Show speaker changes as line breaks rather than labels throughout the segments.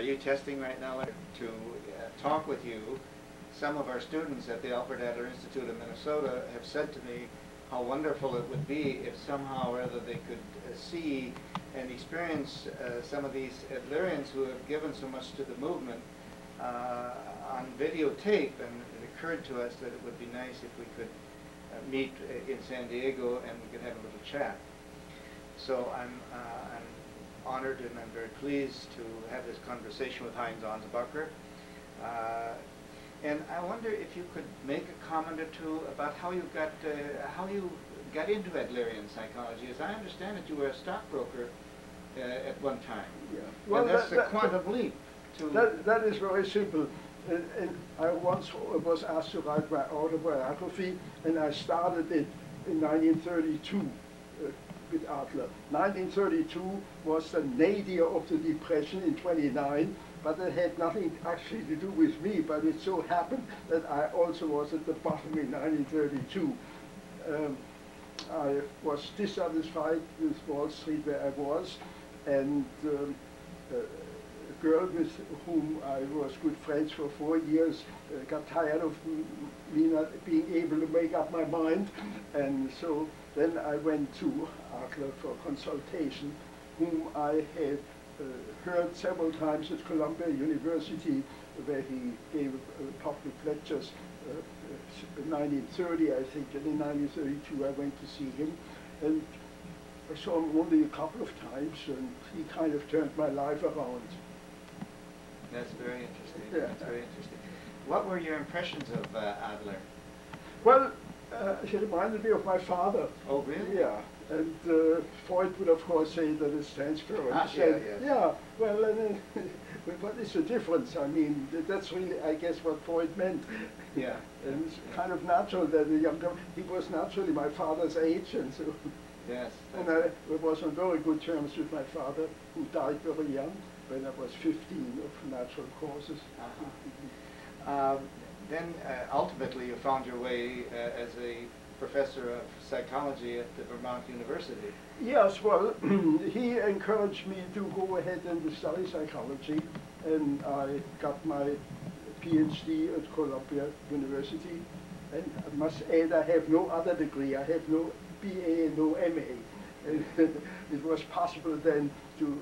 you testing right now to talk with you? Some of our students at the Alfred Adler Institute of Minnesota have said to me how wonderful it would be if somehow or other they could see and experience some of these Adlerians who have given so much to the movement on videotape, and it occurred to us that it would be nice if we could meet in San Diego and we could have a little chat. So I'm honored and I'm very pleased to have this conversation with Heinz Ansbacher. And I wonder if you could make a comment or two about how you got into Adlerian psychology. As I understand it, you were a stockbroker at one time.
Yeah. Well,
and that's a quantum leap.
That is very simple. And I once was asked to write my autobiography, and I started it in 1932 with Adler. 1932 was the nadir of the Depression in '29, but it had nothing actually to do with me, but it so happened that I also was at the bottom in 1932. I was dissatisfied with Wall Street where I was, and a girl with whom I was good friends for 4 years got tired of me not being able to make up my mind, and so then I went to Adler for consultation, whom I had heard several times at Columbia University, where he gave public lectures in 1930, I think, and in 1932 I went to see him, and I saw him only a couple of times, and he kind of turned my life around.
That's very interesting.
Yeah.
That's very interesting. What were your impressions of Adler?
Well, he reminded me of my father.
Oh, really?
Yeah. And Freud would, of course, say that it's transparent.
Yeah.
Well, what is the difference? I mean, that's really, I guess, what Freud meant.
Yeah.
And it's kind of natural that he was naturally my father's age, and so.
Yes.
And I was on very good terms with my father, who died very young, when I was 15, of natural causes.
Then ultimately you found your way as a professor of psychology at the Vermont University.
Yes, well, he encouraged me to go ahead and study psychology, and I got my PhD at Columbia University. And I must add, I have no other degree. I have no BA and no MA. And it was possible then to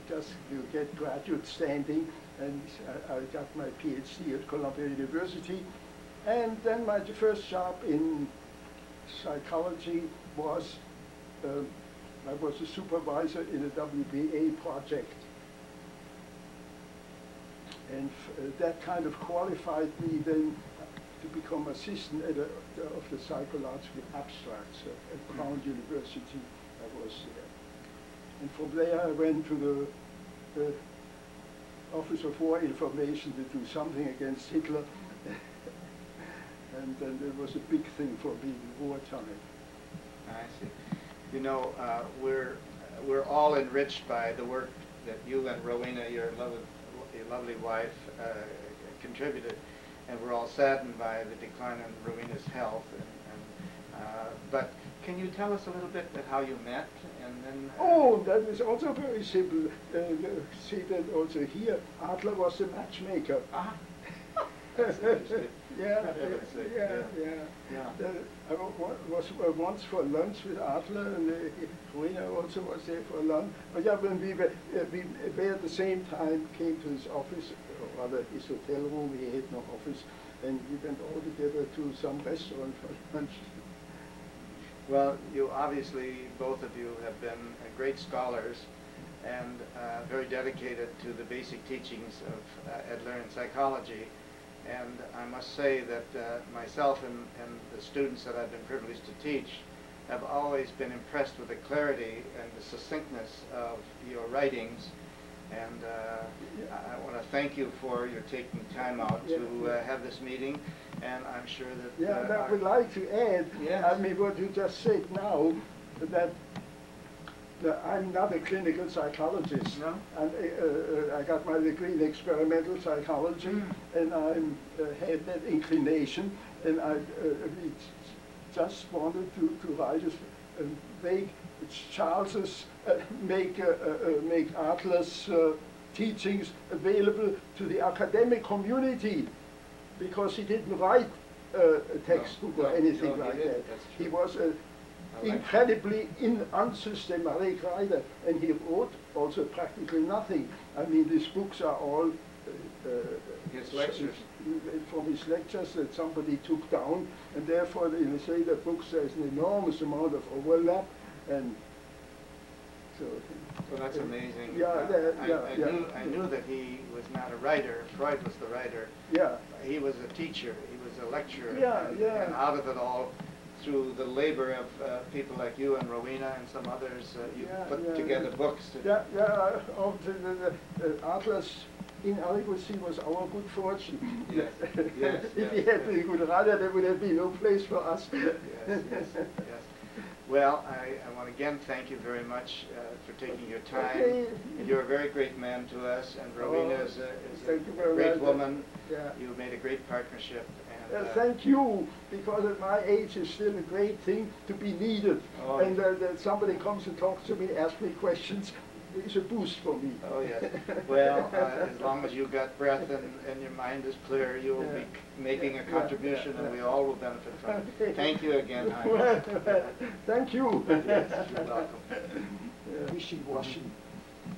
just get graduate standing, and I got my PhD at Columbia University. And then my first job in psychology was, I was a supervisor in a WBA project. And that kind of qualified me then to become assistant of the psychological abstracts at Brown University. I was there. And from there I went to the Office of War Information to do something against Hitler. And then it was a big thing for me in wartime.
I see. You know, we're all enriched by the work that you and Rowena, your lovely wife, contributed, and we're all saddened by the decline in Rowena's health. But can you tell us a little bit about how you met, and then? Oh,
that is also very simple. See that also here. Adler was the matchmaker.
Ah.
Yeah. I was once for lunch with Adler, and Rowena also was there for lunch. But yeah, when we were at the same time, came to his office, or rather his hotel room. He had no office, and we went all together to some restaurant for lunch.
Well, you obviously, both of you, have been great scholars and very dedicated to the basic teachings of Adlerian psychology. And I must say that myself and the students that I've been privileged to teach have always been impressed with the clarity and the succinctness of your writings. And I want to thank you for your taking time out to have this meeting. And I'm sure that...
and I would like to add, I mean, what you just said now, that I'm not a clinical psychologist.
No?
And I got my degree in experimental psychology, and I had that inclination, and I just wanted to write make Charles's make Adler's teachings available to the academic community, because he didn't write a textbook or anything like that. He was an incredibly unsystematic writer, and he wrote also practically nothing. I mean, these books are all
his lectures.
From his lectures that somebody took down, and therefore in the later books there's an enormous amount of overlap, and so.
Well, that's amazing.
I
knew that he was not a writer. Freud was the writer.
Yeah.
He was a teacher. He was a lecturer.
Yeah,
And out of it all, through the labor of people like you and Rowena and some others, you put together books.
The Adler's inadequacy was our good fortune.
Yes. Yes.
If he had been a good writer, there would have been no place for us.
Yes. Well, I want to again thank you very much for taking your time.
Okay.
You're a very great man to us, and Rowena is a great woman.
Yeah.
You made a great partnership. And,
thank you, because at my age it's still a great thing to be needed.
Oh,
and that somebody comes and talks to me, asks me questions, is a boost for me.
Oh, yes. Well, as long as you've got breath and your mind is clear, you will be making a contribution, and we all will benefit from it. Thank you again, Heinz.
Thank you.
Yes, you're welcome.
Wishy-washy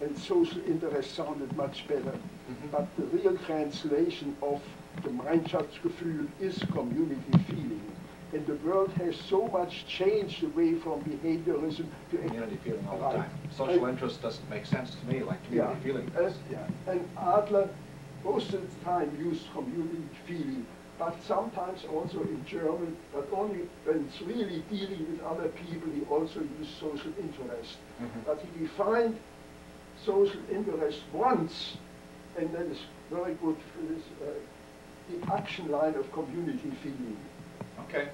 and social interest sounded much better, but the real translation of Gemeinschaftsgefühl is community feeling. And the world has so much changed away from behaviorism to
community feeling all the time. Social interest doesn't make sense to me like community feeling does.
And Adler most of the time used community feeling, but sometimes also in German, but only when it's really dealing with other people, he also used social interest. But he defined social interest once, and that is very good for this, the action line of community feeling.
Okay.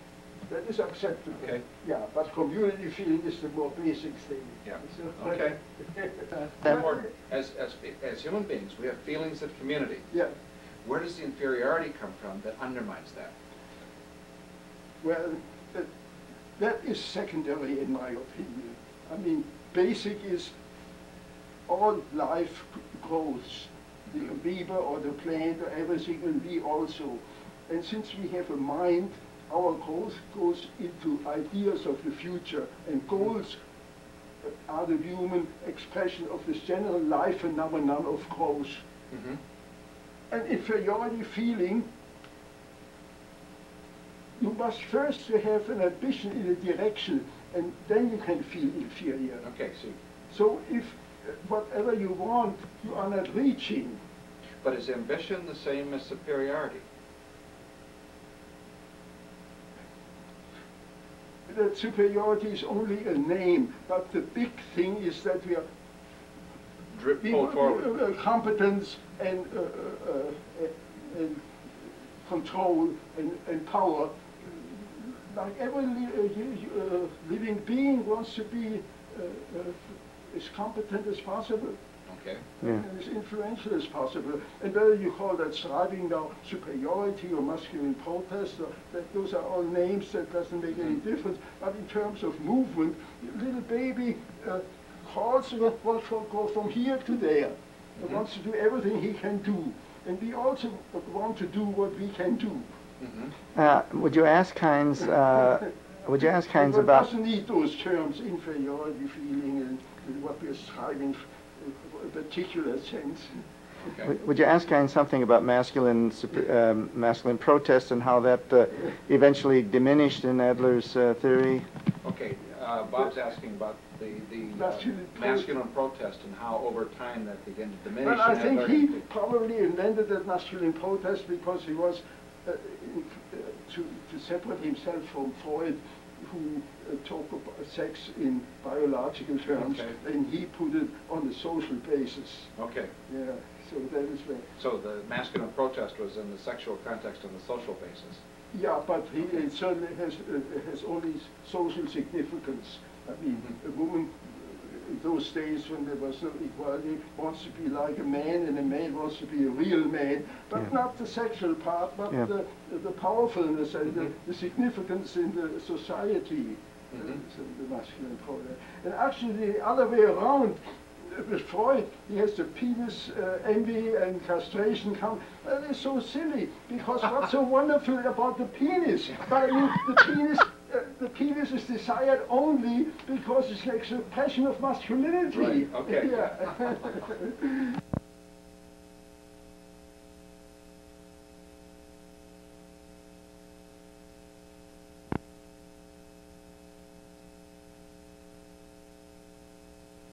That is acceptable.
Okay.
Yeah, but community feeling is the more basic thing.
Yeah.
So,
Okay. As human beings, we have feelings of community.
Yeah.
Where does the inferiority come from that undermines that?
Well, that is secondary in my opinion. I mean, basic is all life grows. The amoeba or the plant or everything, and we also. And since we have a mind, our growth goes into ideas of the future, and goals are the human expression of this general life phenomenon of growth. And inferiority feeling, you must first have an ambition in a direction, and then you can feel inferior.
Okay, see.
So if whatever you want, you are not reaching.
But is ambition the same as superiority?
That superiority is only a name, but the big thing is that we are
Pull forward.
Competence and control and power. Like every living being wants to be as competent as possible.
Okay.
And as influential as possible. And whether you call that striving now superiority or masculine protest, or those are all names that doesn't make any difference. But in terms of movement, little baby calls wants to go from here to there. He wants to do everything he can do. And we also want to do what we can do.
Would you ask Heinz? Would you ask Heinz
about?
about?
Doesn't need those terms, inferiority feeling and what we're striving for. A particular sense.
Okay.
Would you ask Heinz something about masculine protest and how that eventually diminished in Adler's theory?
Okay, Bob's asking about the masculine protest and how over time that began to diminish.
Well, I think he probably invented that masculine protest because he was to separate himself from Freud, who talk about sex in biological terms, and he put it on the social basis.
Okay.
Yeah, so that is where.
So the masculine protest was in the sexual context on the social basis.
Yeah, but it certainly has only social significance. I mean, a woman in those days when there was no equality wants to be like a man, and a man wants to be a real man, but not the sexual part, but the powerfulness and the significance in the society. The masculine protest. And actually the other way around, with Freud, he has the penis envy and castration come. That is so silly, because what's so wonderful about the penis? But I mean, the penis is desired only because it's like expression of masculinity.
Right, okay.
Yeah.